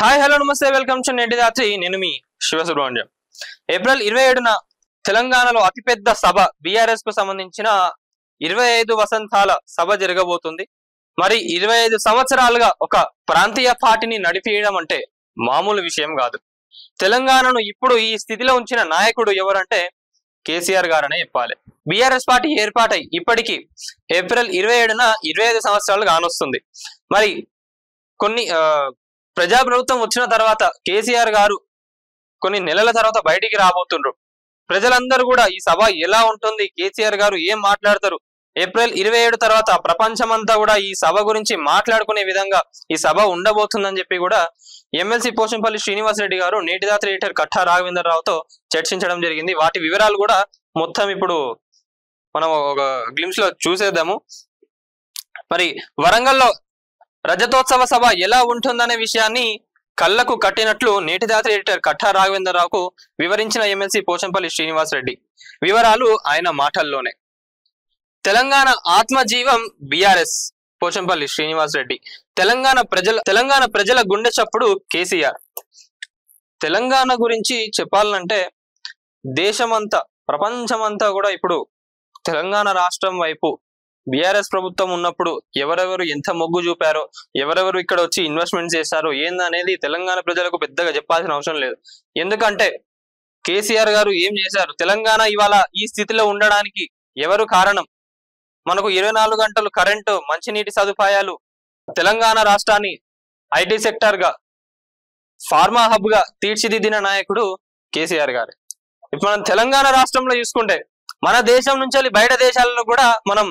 Hi hello నమస్తే welcome to నేటి రాత్రి. నేను మీ శివసుబ్రహ్మణ్యం. ఏప్రిల్ 27న తెలంగాణలో అతిపెద్ద సభ బీఆర్ఎస్ కు సంబంధించిన 25 వసంతాల సభ జరగబోతుంది. మరి 25 సంవత్సరాలుగా ఒక ప్రాంతీయ పార్టీని నడిపించడం అంటే మామూలు విషయం కాదు. తెలంగాణను ఇప్పుడు ఈ స్థితిలో ఉంచిన నాయకుడు ఎవరంటే కేసీఆర్ గారనే చెప్పాలి. బీఆర్ఎస్ పార్టీ ఏర్పాటై ఇప్పటికీ ఏప్రిల్ 27న 25 సంవత్సరాలు కానొస్తుంది. మరి కొన్ని ప్రజాప్రభుత్వం వచ్చిన తర్వాత కేసీఆర్ గారు కొన్ని నెలల తర్వాత బయటికి రాబోతుండ్రు. ప్రజలందరూ కూడా ఈ సభ ఎలా ఉంటుంది, కేసీఆర్ గారు ఏం మాట్లాడతారు, ఏప్రిల్ 27 తర్వాత ప్రపంచమంతా కూడా ఈ సభ గురించి మాట్లాడుకునే విధంగా ఈ సభ ఉండబోతుందని చెప్పి కూడా ఎమ్మెల్సీ పోచంపల్లి శ్రీనివాస్ రెడ్డి గారు నేటి రాత్రి ఎడిటర్ కట్టా రాఘవేంద్రరావుతో చర్చించడం జరిగింది. వాటి వివరాలు కూడా మొత్తం ఇప్పుడు మనం ఒక గ్లిమ్స్ లో చూసేద్దాము. మరి వరంగల్లో రజతోత్సవ సభ ఎలా ఉంటుందనే విషయాన్ని కళ్లకు కట్టినట్లు నేటి రాత్రి ఎడిటర్ కట్టా రాఘవేంద్రరావుకు వివరించిన ఎమ్మెల్సీ పోచంపల్లి శ్రీనివాస్ రెడ్డి. వివరాలు ఆయన మాటల్లోనే. తెలంగాణ ఆత్మజీవం బీఆర్ఎస్ పోచంపల్లి శ్రీనివాస్ రెడ్డి. తెలంగాణ ప్రజల గుండె చప్పుడు కేసీఆర్. తెలంగాణ గురించి చెప్పాలంటే దేశమంతా ప్రపంచమంతా కూడా ఇప్పుడు తెలంగాణ రాష్ట్రం వైపు బీఆర్ఎస్ ప్రభుత్వం ఉన్నప్పుడు ఎవరెవరు ఎంత మొగ్గు చూపారో, ఎవరెవరు ఇక్కడ వచ్చి ఇన్వెస్ట్మెంట్ చేశారో ఏందనేది తెలంగాణ ప్రజలకు పెద్దగా చెప్పాల్సిన అవసరం లేదు. ఎందుకంటే కేసీఆర్ గారు ఏం చేశారు, తెలంగాణ ఇవాళ ఈ స్థితిలో ఉండడానికి ఎవరు కారణం, మనకు 24 గంటలు కరెంటు, మంచినీటి సదుపాయాలు, తెలంగాణ రాష్ట్రాన్ని ఐటీ సెక్టర్ గా, ఫార్మా హబ్ గా తీర్చిదిద్దిన నాయకుడు కేసీఆర్ గారు. ఇప్పుడు మనం తెలంగాణ రాష్ట్రంలో చూసుకుంటే మన దేశం నుంచి బయట దేశాలలో కూడా మనం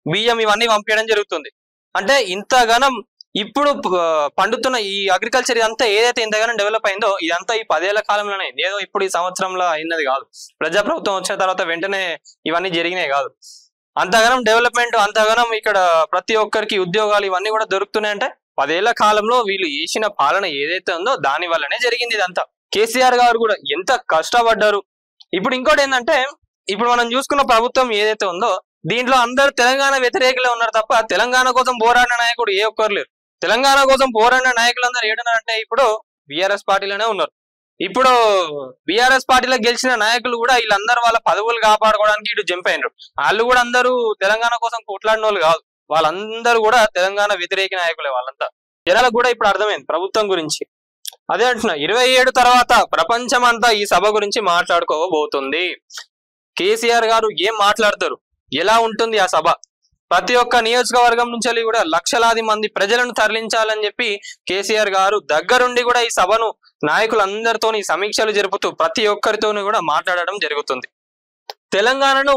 బియ్యం ఇవన్నీ పంపించడం జరుగుతుంది. అంటే ఇంతగానం ఇప్పుడు పండుతున్న ఈ అగ్రికల్చర్ ఇదంతా ఏదైతే ఇంతగానం డెవలప్ అయిందో ఇదంతా ఈ 10 ఏళ్ల కాలంలోనే, ఏదో ఇప్పుడు ఈ సంవత్సరంలో అయినది కాదు. ప్రజాప్రభుత్వం వచ్చిన తర్వాత వెంటనే ఇవన్నీ జరిగినాయి కాదు. అంతగానం డెవలప్మెంట్, అంతగానం ఇక్కడ ప్రతి ఒక్కరికి ఉద్యోగాలు ఇవన్నీ కూడా దొరుకుతున్నాయంటే 10 ఏళ్ల కాలంలో వీళ్ళు చేసిన పాలన ఏదైతే ఉందో దాని వల్లనే జరిగింది ఇదంతా. కేసీఆర్ గారు కూడా ఎంత కష్టపడ్డారు. ఇప్పుడు ఇంకోటి ఏంటంటే, ఇప్పుడు మనం చూసుకున్న ప్రభుత్వం ఏదైతే ఉందో దీంట్లో అందరు తెలంగాణ వ్యతిరేకులే ఉన్నారు తప్ప తెలంగాణ కోసం పోరాడిన నాయకుడు ఏ ఒక్కరు లేరు. తెలంగాణ కోసం పోరాడిన నాయకులందరూ ఏడున్నారంటే ఇప్పుడు బీఆర్ఎస్ పార్టీలోనే ఉన్నారు. ఇప్పుడు బీఆర్ఎస్ పార్టీలో గెలిచిన నాయకులు కూడా వీళ్ళందరూ వాళ్ళ పదవులు కాపాడుకోవడానికి ఇటు జంప్ అయినారు. వాళ్ళు కూడా అందరూ తెలంగాణ కోసం కొట్లాడిన వాళ్ళు కాదు, వాళ్ళందరూ కూడా తెలంగాణ వ్యతిరేక నాయకులే. వాళ్ళంతా జనాలకు కూడా ఇప్పుడు అర్థమైంది ప్రభుత్వం గురించి. అదే అంటున్నా, 27 తర్వాత ప్రపంచం అంతా ఈ సభ గురించి మాట్లాడుకోబోతుంది. కేసీఆర్ గారు ఏం మాట్లాడతారు, ఎలా ఉంటుంది ఆ సభ, ప్రతి ఒక్క నియోజకవర్గం నుంచి కూడా లక్షలాది మంది ప్రజలను తరలించాలని చెప్పి కేసీఆర్ గారు దగ్గరుండి కూడా ఈ సభను నాయకులందరితోని సమీక్షలు జరుపుతూ ప్రతి ఒక్కరితోని కూడా మాట్లాడడం జరుగుతుంది. తెలంగాణను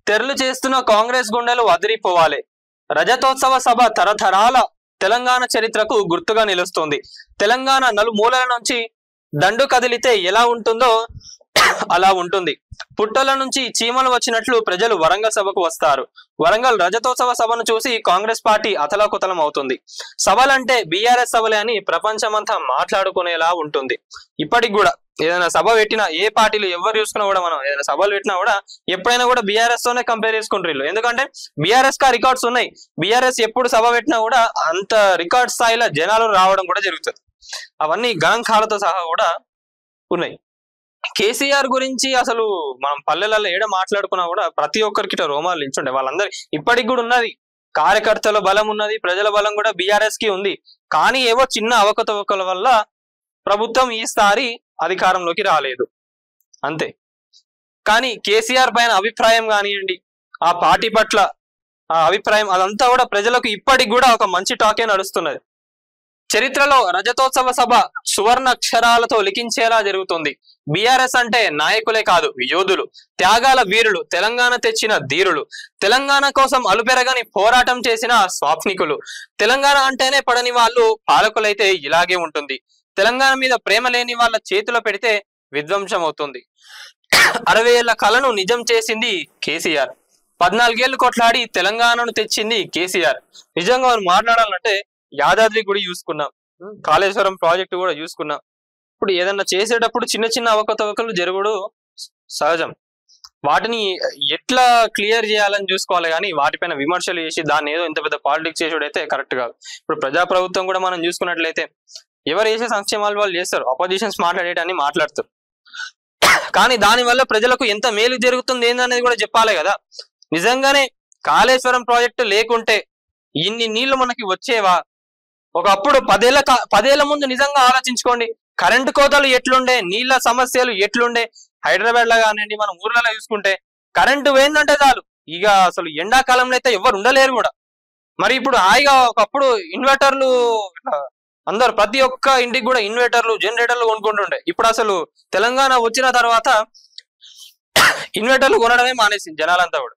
తెరలు చేస్తున్న కాంగ్రెస్ గుండెలు అదిరిపోవాలి. రజతోత్సవ సభ తరతరాల తెలంగాణ చరిత్రకు గుర్తుగా నిలుస్తుంది. తెలంగాణ నలుమూలల నుంచి దండు కదిలితే ఎలా ఉంటుందో అలా ఉంటుంది. పుట్టల నుంచి చీమలు వచ్చినట్లు ప్రజలు వరంగల్ సభకు వస్తారు. వరంగల్ రజతోత్సవ సభను చూసి కాంగ్రెస్ పార్టీ అతలాకుతలం అవుతుంది. సభలంటే బీఆర్ఎస్ సభలే అని ప్రపంచమంతా మాట్లాడుకునేలా ఉంటుంది. ఇప్పటికి కూడా ఏదైనా సభ పెట్టినా, ఏ పార్టీలు ఎవరు చూసుకున్నా కూడా, మనం ఏదైనా సభలు పెట్టినా కూడా ఎప్పుడైనా కూడా బీఆర్ఎస్ తోనే కంపేర్ చేసుకుంటారు. ఎందుకంటే బీఆర్ఎస్ కా రికార్డ్స్ ఉన్నాయి. బీఆర్ఎస్ ఎప్పుడు సభ పెట్టినా కూడా అంత రికార్డ్ స్థాయిలో జనాలు రావడం కూడా జరుగుతుంది. అవన్నీ గణాంకాలతో సహా కూడా ఉన్నాయి. కేసీఆర్ గురించి అసలు మనం పల్లెలలో ఏడ మాట్లాడుకున్నా కూడా ప్రతి ఒక్కరికి రోమాలు నిల్చుండే. వాళ్ళందరూ ఇప్పటికి కూడా ఉన్నది, కార్యకర్తల బలం ఉన్నది, ప్రజల బలం కూడా బీఆర్ఎస్ కి ఉంది. కానీ ఏవో చిన్న అవకతవకల వల్ల ప్రభుత్వం ఈసారి అధికారంలోకి రాలేదు అంతే. కానీ కేసీఆర్ పైన అభిప్రాయం కానివ్వండి, ఆ పార్టీ పట్ల ఆ అభిప్రాయం, అదంతా కూడా ప్రజలకు ఇప్పటికి కూడా ఒక మంచి టాకే నడుస్తున్నది. చరిత్రలో రజతోత్సవ సభ సువర్ణ అక్షరాలతో లిఖించేలా జరుగుతుంది. బీఆర్ఎస్ అంటే నాయకులే కాదు, యోధులు, త్యాగాల వీరులు, తెలంగాణ తెచ్చిన ధీరులు, తెలంగాణ కోసం అలుపెరగని పోరాటం చేసిన స్వాప్నికులు. తెలంగాణ అంటేనే పడని వాళ్ళు పాలకులైతే ఇలాగే ఉంటుంది. తెలంగాణ మీద ప్రేమ లేని వాళ్ళ చేతిలో పెడితే విధ్వంసం అవుతుంది. 60 ఏళ్ల కలను నిజం చేసింది కేసీఆర్. 14 ఏళ్లు కొట్లాడి తెలంగాణను తెచ్చింది కేసీఆర్. నిజంగా మనం మాట్లాడాలంటే యాదాద్రి గుడి చూసుకున్నాం, కాళేశ్వరం ప్రాజెక్టు కూడా చూసుకున్నాం. ఇప్పుడు ఏదన్నా చేసేటప్పుడు చిన్న చిన్న అవకతవకలు జరుగుడు సహజం. వాటిని ఎట్లా క్లియర్ చేయాలని చూసుకోవాలి, కానీ వాటిపైన విమర్శలు చేసి దాన్ని ఏదో ఇంత పెద్ద పాలిటిక్స్ చేసుడైతే కరెక్ట్ కాదు. ఇప్పుడు ప్రజాప్రభుత్వం కూడా మనం చూసుకున్నట్లయితే ఎవరు చేసే సంక్షేమాలు వాళ్ళు చేస్తారు, అపోజిషన్స్ మాట్లాడేటన్ని మాట్లాడతారు. కానీ దానివల్ల ప్రజలకు ఎంత మేలు జరుగుతుంది ఏందనేది కూడా చెప్పాలి కదా. నిజంగానే కాళేశ్వరం ప్రాజెక్టు లేకుంటే ఇన్ని నీళ్లు మనకి వచ్చేవా? ఒకప్పుడు 10 ఏళ్ల ముందు నిజంగా ఆలోచించుకోండి, కరెంటు కోతలు ఎట్లుండే, నీళ్ల సమస్యలు ఎట్లుండే. హైదరాబాద్ లో కానివ్వండి, మన ఊర్లలో చూసుకుంటే కరెంటు పోయిందంటే చాలు, ఇక అసలు ఎండాకాలంలో అయితే ఎవరు ఉండలేరు కూడా. మరి ఇప్పుడు హాయిగా ఒకప్పుడు ఇన్వర్టర్లు అందరు ప్రతి ఒక్క ఇంటికి కూడా ఇన్వర్టర్లు జనరేటర్లు కొనుక్కుంటుండే. ఇప్పుడు అసలు తెలంగాణ వచ్చిన తర్వాత ఇన్వర్టర్లు కొనడమే మానేసింది జనాలంతా కూడా.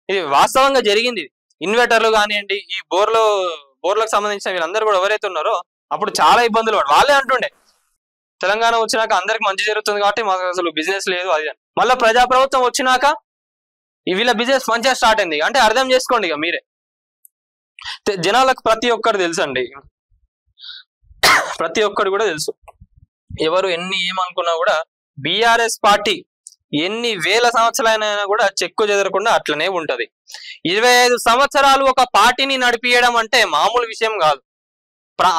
ఇది వాస్తవంగా జరిగింది. ఇన్వర్టర్లు కానివ్వండి, ఈ బోర్లకు సంబంధించిన వీళ్ళందరూ కూడా ఎవరైతే ఉన్నారో అప్పుడు చాలా ఇబ్బందులు పడు. వాళ్ళే అంటుండే తెలంగాణ వచ్చినాక అందరికి మంచి జరుగుతుంది కాబట్టి మాకు అసలు బిజినెస్ లేదు అది. మళ్ళీ ప్రజాప్రభుత్వం వచ్చినాక వీళ్ళ బిజినెస్ మంచిగా స్టార్ట్ అయింది. అంటే అర్థం చేసుకోండి ఇక మీరే. జనాలకు ప్రతి ఒక్కరు తెలుసు అండి, ప్రతి ఒక్కరు కూడా తెలుసు. ఎవరు ఎన్ని ఏమనుకున్నా కూడా బీఆర్ఎస్ పార్టీ ఎన్ని వేల సంవత్సరాలైనా కూడా చెక్కు చెదరకుండా అట్లనే ఉంటది. 25 సంవత్సరాలు ఒక పార్టీని నడిపియడం అంటే మామూలు విషయం కాదు.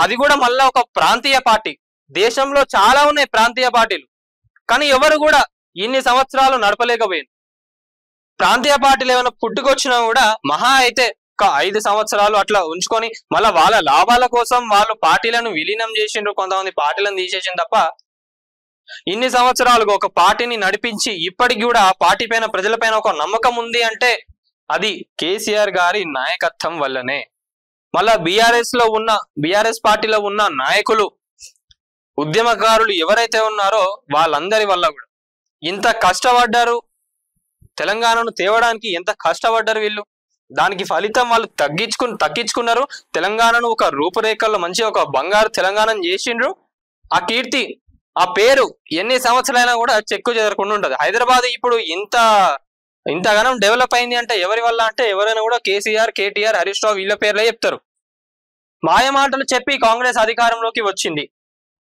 అది కూడా మళ్ళా ఒక ప్రాంతీయ పార్టీ. దేశంలో చాలా ఉన్నాయి ప్రాంతీయ పార్టీలు, కానీ ఎవరు కూడా ఇన్ని సంవత్సరాలు నడపలేకపోయింది. ప్రాంతీయ పార్టీలు ఏమైనా పుట్టుకొచ్చినా కూడా మహా అయితే ఒక 5 సంవత్సరాలు అట్లా ఉంచుకొని మళ్ళీ వాళ్ళ లాభాల కోసం వాళ్ళు పార్టీలను విలీనం చేసిండ్రు, కొంతమంది పార్టీలను తీసేసింది తప్ప ఇన్ని సంవత్సరాలుగా ఒక పార్టీని నడిపించి ఇప్పటికి కూడా ఆ పార్టీ పైన ప్రజల పైన ఒక నమ్మకం ఉంది అంటే అది కేసీఆర్ గారి నాయకత్వం వల్లనే. మళ్ళా బీఆర్ఎస్ పార్టీలో ఉన్న నాయకులు, ఉద్యమకారులు ఎవరైతే ఉన్నారో వాళ్ళందరి వల్ల కూడా ఇంత కష్టపడ్డారు. తెలంగాణను తేవడానికి ఎంత కష్టపడ్డారు వీళ్ళు, దానికి ఫలితం వాళ్ళు తగ్గించుకున్నారు. తెలంగాణను ఒక రూపురేఖల్లో మంచి ఒక బంగారు తెలంగాణను చేసిండ్రు. ఆ కీర్తి, ఆ పేరు ఎన్ని సంవత్సరాలైనా కూడా చెక్కు చెదరకుండా ఉంటది. హైదరాబాద్ ఇప్పుడు ఇంతగానం డెవలప్ అయింది అంటే ఎవరి వల్ల అంటే ఎవరైనా కూడా కేసీఆర్, కేటీఆర్, హరీష్ రావు వీళ్ళ పేర్లే చెప్తారు. మాయమాటలు చెప్పి కాంగ్రెస్ అధికారంలోకి వచ్చింది.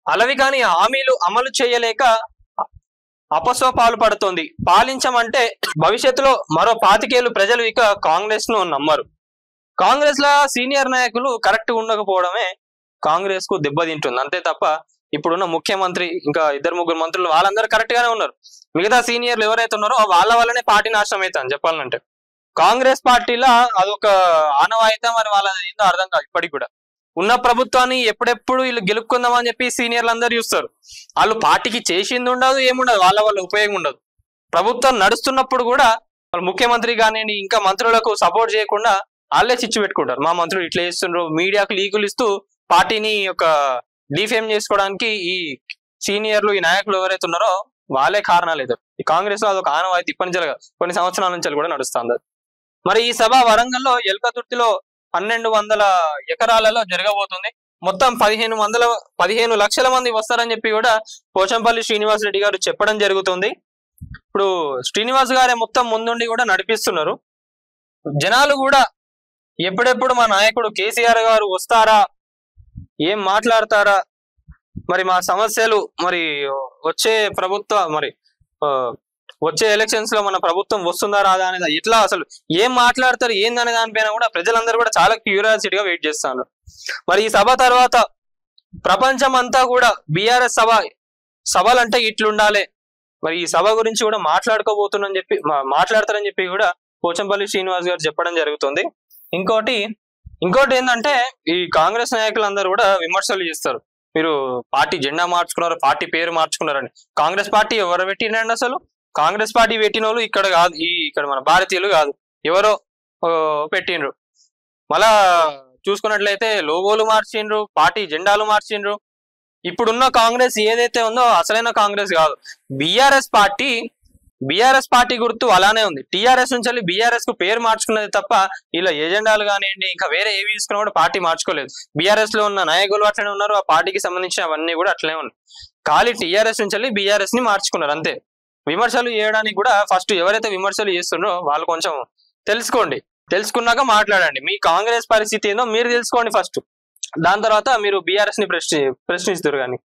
అలవి కాని హామీలు అమలు చేయలేక అపసోపాలు పడుతోంది. పాలించమంటే భవిష్యత్తులో మరో 25 ఏళ్లు ప్రజలు ఇక కాంగ్రెస్ ను నమ్మరు. కాంగ్రెస్ లా సీనియర్ నాయకులు కరెక్ట్ ఉండకపోవడమే కాంగ్రెస్ కు దెబ్బతింటుంది అంతే తప్ప ఇప్పుడున్న ముఖ్యమంత్రి ఇంకా 2-3 మంత్రులు వాళ్ళందరూ కరెక్ట్ గానే ఉన్నారు. మిగతా సీనియర్లు ఎవరైతే ఉన్నారో వాళ్ళ వల్లనే పార్టీ నాశనం అవుతుంది చెప్పాలంటే. కాంగ్రెస్ పార్టీలో అదొక ఆనవాయితీ, మరి వాళ్ళ ఏందో అర్థం కాదు. ఇప్పటికి కూడా ఉన్న ప్రభుత్వాన్ని ఎప్పుడెప్పుడు వీళ్ళు గెలుపుకుందామని చెప్పి సీనియర్లు అందరూ చూస్తారు. వాళ్ళు పార్టీకి చేసింది ఉండదు, ఏముండదు, వాళ్ళ ఉపయోగం ఉండదు. ప్రభుత్వం నడుస్తున్నప్పుడు కూడా వాళ్ళు ముఖ్యమంత్రి కానివ్వండి ఇంకా మంత్రులకు సపోర్ట్ చేయకుండా వాళ్ళే చిచ్చు పెట్టుకుంటారు. మా మంత్రులు ఇట్లా చేస్తుండ్రు, మీడియాకు లీకులు ఇస్తూ పార్టీని ఒక డిఫేమ్ చేసుకోవడానికి ఈ సీనియర్లు, ఈ నాయకులు ఎవరైతే ఉన్నారో వాళ్ళే కారణాలు ఎదురు. ఈ కాంగ్రెస్ లో అదొక ఆనవాయితీ ఇప్పటి కొన్ని సంవత్సరాల నుంచి కూడా నడుస్తుంది. మరి ఈ సభ వరంగల్లో ఎల్కతుర్తిలో 1200 ఎకరాలలో జరగబోతుంది. మొత్తం 15 లక్షల మంది వస్తారని చెప్పి కూడా పోచంపల్లి శ్రీనివాస్ రెడ్డి గారు చెప్పడం జరుగుతుంది. ఇప్పుడు శ్రీనివాస్ గారే మొత్తం ముందుండి కూడా నడిపిస్తున్నారు. జనాలు కూడా ఎప్పుడెప్పుడు మా నాయకుడు కేసీఆర్ గారు వస్తారా, ఏం మాట్లాడతారా, మరి మా సమస్యలు, మరి వచ్చే ఎలక్షన్స్ లో మన ప్రభుత్వం వస్తుందా రాదా అనేది ఇట్లా అసలు ఏం మాట్లాడతారు ఏందనే దానిపైన కూడా ప్రజలందరూ కూడా చాలా క్యూరియాసిటీగా వెయిట్ చేస్తున్నారు. మరి ఈ సభ తర్వాత ప్రపంచం అంతా కూడా బీఆర్ఎస్ సభలు అంటే ఇట్లుండాలి, మరి ఈ సభ గురించి కూడా మాట్లాడతారని చెప్పి కూడా పోచంపల్లి శ్రీనివాస్ గారు చెప్పడం జరుగుతుంది. ఇంకోటి ఏంటంటే ఈ కాంగ్రెస్ నాయకులందరూ కూడా విమర్శలు చేస్తారు. మీరు పార్టీ జెండా మార్చుకున్నారు, పార్టీ పేరు మార్చుకున్నారని. కాంగ్రెస్ పార్టీ ఎవరు పెట్టినండి? అసలు కాంగ్రెస్ పార్టీ పెట్టిన వాళ్ళు ఇక్కడ కాదు, ఇక్కడ మన భారతీయులు కాదు, ఎవరో పెట్టిండ్రు. మళ్ళా చూసుకున్నట్లయితే లోగోలు మార్చిండ్రు, పార్టీ జెండాలు మార్చిండ్రు. ఇప్పుడున్న కాంగ్రెస్ ఏదైతే ఉందో అసలైన కాంగ్రెస్ కాదు. బీఆర్ఎస్ పార్టీ గుర్తు అలానే ఉంది. టీఆర్ఎస్ నుంచి బీఆర్ఎస్ కు పేరు మార్చుకున్నది తప్ప ఇలా ఏజెండాలు కానివ్వండి ఇంకా వేరే ఏవి తీసుకున్నా కూడా పార్టీ మార్చుకోలేదు. బీఆర్ఎస్ లో ఉన్న నాయకులు అట్లనే ఉన్నారు, ఆ పార్టీకి సంబంధించిన అవన్నీ కూడా అట్లనే ఉన్నాయి. ఖాళీ టీఆర్ఎస్ నుంచి బీఆర్ఎస్ ని మార్చుకున్నారు అంతే. విమర్శలు చేయడానికి కూడా ఫస్ట్ ఎవరైతే విమర్శలు చేస్తున్నారో వాళ్ళు కొంచెం తెలుసుకున్నాక మాట్లాడండి. మీ కాంగ్రెస్ పరిస్థితి ఏందో మీరు తెలుసుకోండి ఫస్ట్, దాని తర్వాత మీరు బీఆర్ఎస్ ని ప్రశ్నిస్తారు. కానీ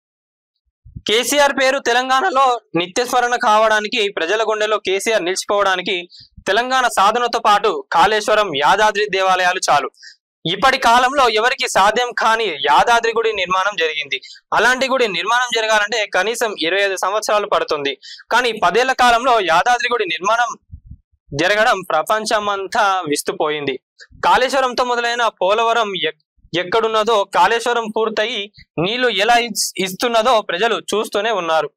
కేసీఆర్ పేరు తెలంగాణలో నిత్యస్మరణ కావడానికి, ప్రజల గుండెలో కేసీఆర్ నిలిచిపోవడానికి తెలంగాణ సాధనతో పాటు కాళేశ్వరం, యాదాద్రి దేవాలయాలు చాలు. ఇప్పటి కాలంలో ఎవరికి సాధ్యం కాని యాదాద్రి గుడి నిర్మాణం జరిగింది. అలాంటి గుడి నిర్మాణం జరగాలంటే కనీసం 25 సంవత్సరాలు పడుతుంది. కానీ 10 ఏళ్ల కాలంలో యాదాద్రి గుడి నిర్మాణం జరగడం ప్రపంచమంతా విస్తుపోయింది. కాళేశ్వరంతో మొదలైన పోలవరం ఎక్కడున్నదో, కాళేశ్వరం పూర్తయి నీళ్లు ఎలా ఇస్తున్నదో ప్రజలు చూస్తూనే ఉన్నారు.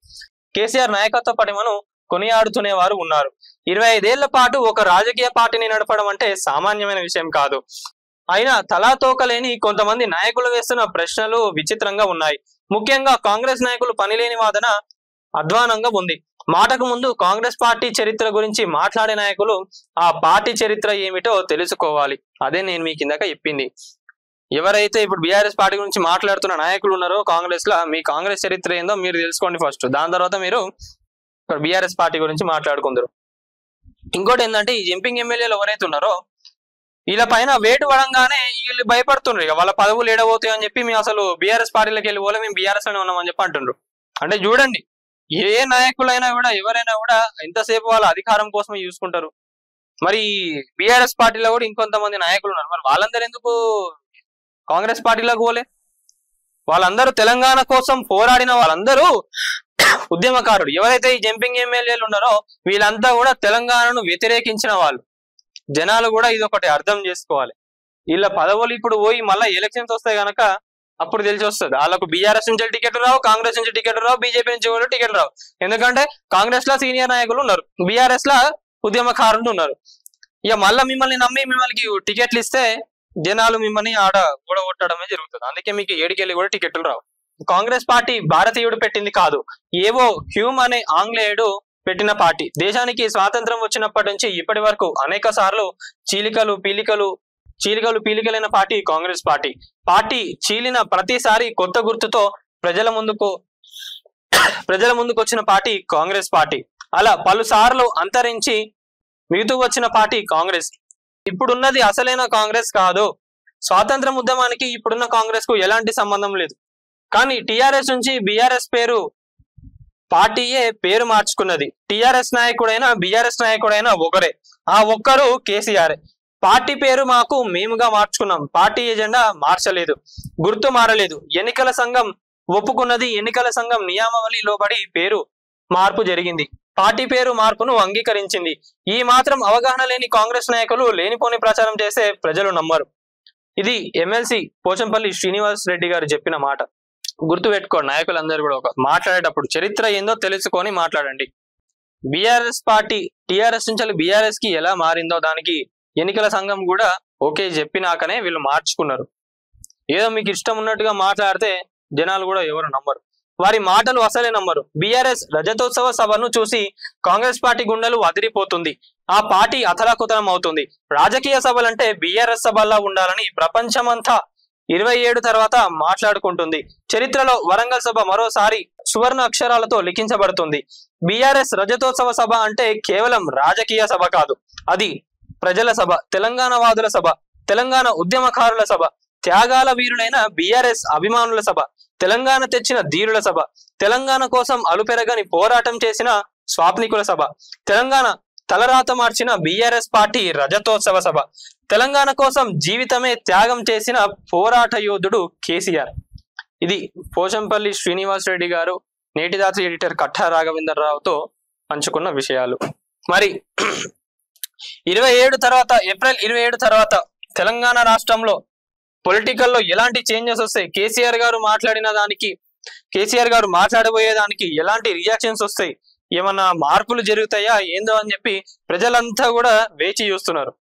కేసీఆర్ నాయకత్వ పటిమను కొనియాడుతూనే వారు ఉన్నారు. 25 ఏళ్ల పాటు ఒక రాజకీయ పార్టీని నడపడం అంటే సామాన్యమైన విషయం కాదు. అయినా తలాతోకలేని కొంతమంది నాయకులు వేస్తున్న ప్రశ్నలు విచిత్రంగా ఉన్నాయి. ముఖ్యంగా కాంగ్రెస్ నాయకులు పనిలేని వాదన అధ్వానంగా ఉంది. మాటకు ముందు కాంగ్రెస్ పార్టీ చరిత్ర గురించి మాట్లాడే నాయకులు ఆ పార్టీ చరిత్ర ఏమిటో తెలుసుకోవాలి. అదే నేను మీ కిందక చెప్పింది. ఎవరైతే ఇప్పుడు బీఆర్ఎస్ పార్టీ గురించి మాట్లాడుతున్న నాయకులు ఉన్నారో కాంగ్రెస్ లో, మీ కాంగ్రెస్ చరిత్ర ఏందో మీరు తెలుసుకోండి ఫస్ట్. దాని తర్వాత మీరు ఇక్కడ బీఆర్ఎస్ పార్టీ గురించి మాట్లాడుకుందరు. ఇంకోటి ఏంటంటే, ఈ జంపింగ్ ఎమ్మెల్యేలు ఎవరైతే ఉన్నారో వీళ్ళ పైన వేటు పడంగానే వీళ్ళు భయపడుతుండ్రు. ఇక వాళ్ళ పదవులు ఏడబోతాయి అని చెప్పి మేము అసలు బీఆర్ఎస్ పార్టీలోకి వెళ్ళి పోలే, మేము బీఆర్ఎస్ లోనే ఉన్నామని చెప్పి అంటుండ్రు. అంటే చూడండి, ఏ నాయకులైనా కూడా ఎవరైనా కూడా ఎంతసేపు వాళ్ళ అధికారం కోసమే చూసుకుంటారు. మరి బీఆర్ఎస్ పార్టీలో కూడా ఇంకొంతమంది నాయకులు ఉన్నారు. మరి వాళ్ళందరూ ఎందుకు కాంగ్రెస్ పార్టీలోకి పోలే? వాళ్ళందరూ తెలంగాణ కోసం పోరాడిన వాళ్ళందరూ ఉద్యమకారుడు. ఎవరైతే ఈ జంపింగ్ ఎమ్మెల్యేలు ఉన్నారో వీళ్ళంతా కూడా తెలంగాణను వ్యతిరేకించిన వాళ్ళు. జనాలు కూడా ఇది ఒకటి అర్థం చేసుకోవాలి. వీళ్ళ పదవులు ఇప్పుడు పోయి మళ్ళీ ఎలక్షన్స్ వస్తాయి కనుక అప్పుడు తెలిసి వస్తుంది. వాళ్ళకు బీఆర్ఎస్ నుంచి టికెట్ రావు, కాంగ్రెస్ నుంచి టికెట్ రావు, బీజేపీ నుంచి కూడా టికెట్ రావు. ఎందుకంటే కాంగ్రెస్ లో సీనియర్ నాయకులు ఉన్నారు, బీఆర్ఎస్ లో ఉద్యమకారులు ఉన్నారు. ఇక మళ్ళీ మిమ్మల్ని నమ్మి మిమ్మల్ని టికెట్లు ఇస్తే జనాలు మిమ్మల్ని ఆడ కూడగొట్టడమే జరుగుతుంది. అందుకే మీకు ఏడికెళ్ళి కూడా టికెట్లు రావు. కాంగ్రెస్ పార్టీ భారతీయుడు పెట్టింది కాదు, ఏవో హ్యూమ్ అనే ఆంగ్లేయుడు పెట్టిన పార్టీ. దేశానికి స్వాతంత్రం వచ్చినప్పటి నుంచి ఇప్పటి వరకు అనేక సార్లు చీలికలు పీలికలైన పార్టీ కాంగ్రెస్ పార్టీ. పార్టీ చీలిన ప్రతిసారి కొత్త గుర్తుతో ప్రజల ముందుకు వచ్చిన పార్టీ కాంగ్రెస్ పార్టీ. అలా పలుసార్లు అంతరించి మిగుతూ వచ్చిన పార్టీ కాంగ్రెస్. ఇప్పుడున్నది అసలైన కాంగ్రెస్ కాదు. స్వాతంత్ర ఉద్యమానికి ఇప్పుడున్న కాంగ్రెస్ కు ఎలాంటి సంబంధం లేదు. కానీ టిఆర్ఎస్ నుంచి బీఆర్ఎస్ పార్టీయే పేరు మార్చుకున్నది. టిఆర్ఎస్ నాయకుడైనా బీఆర్ఎస్ నాయకుడైనా ఒకరే, ఆ ఒక్కరు కేసీఆర్. పార్టీ పేరు మేముగా మార్చుకున్నాం, పార్టీ ఎజెండా మార్చలేదు, గుర్తు మారలేదు. ఎన్నికల సంఘం ఒప్పుకున్నది, ఎన్నికల సంఘం నియామావళి లోబడి పేరు మార్పు జరిగింది, పార్టీ పేరు మార్పును అంగీకరించింది. ఈ మాత్రం అవగాహన లేని కాంగ్రెస్ నాయకులు లేనిపోని ప్రచారం చేస్తే ప్రజలు నమ్మరు. ఇది ఎమ్మెల్సీ పోచంపల్లి శ్రీనివాస్ రెడ్డి గారు చెప్పిన మాట. గుర్తు పెట్టుకోండి, నాయకులందరూ కూడా ఒక మాట్లాడేటప్పుడు చరిత్ర ఏందో తెలుసుకొని మాట్లాడండి. బీఆర్ఎస్ పార్టీ టిఆర్ఎస్ నుంచి బీఆర్ఎస్ కి ఎలా మారిందో దానికి ఎన్నికల సంఘం కూడా ఓకే చెప్పినాకనే వీళ్ళు మార్చుకున్నారు. ఏదో మీకు ఇష్టం ఉన్నట్టుగా మాట్లాడితే జనాలు కూడా ఎవరు నమ్మరు, వారి మాటలు అసలే నమ్మరు. బీఆర్ఎస్ రజతోత్సవ సభను చూసి కాంగ్రెస్ పార్టీ గుండెలు అదిరిపోతుంది, ఆ పార్టీ అతలాకుతలం అవుతుంది. రాజకీయ సభలంటే బీఆర్ఎస్ సభల్లా ఉండాలని ప్రపంచమంతా 27 తర్వాత మాట్లాడుకుంటుంది. చరిత్రలో వరంగల్ సభ మరోసారి సువర్ణ అక్షరాలతో లిఖించబడుతుంది. బీఆర్ఎస్ రజతోత్సవ సభ అంటే కేవలం రాజకీయ సభ కాదు, అది ప్రజల సభ, తెలంగాణ వాదుల సభ, తెలంగాణ ఉద్యమకారుల సభ, త్యాగాల వీరులైన బీఆర్ఎస్ అభిమానుల సభ, తెలంగాణ తెచ్చిన ధీరుల సభ, తెలంగాణ కోసం అలుపెరగని పోరాటం చేసిన స్వాప్నికుల సభ, తెలంగాణ తలరాత మార్చిన బీఆర్ఎస్ పార్టీ రజతోత్సవ సభ, తెలంగాణ కోసం జీవితమే త్యాగం చేసిన పోరాట యోధుడు కేసీఆర్. ఇది పోచంపల్లి శ్రీనివాస్ రెడ్డి గారు నేటిదాత్రి ఎడిటర్ కట్టా రాఘవేందర్ రావుతో పంచుకున్న విషయాలు. మరి 27 తర్వాత, ఏప్రిల్ 27 తర్వాత తెలంగాణ రాష్ట్రంలో పొలిటికల్లో ఎలాంటి చేంజెస్ వస్తాయి, కేసీఆర్ గారు మాట్లాడిన దానికి, కేసీఆర్ గారు మాట్లాడబోయేదానికి ఎలాంటి రియాక్షన్స్ వస్తాయి, ఏమన్నా మార్పులు జరుగుతాయా ఏందో అని చెప్పి ప్రజలంతా కూడా వేచి చూస్తున్నారు.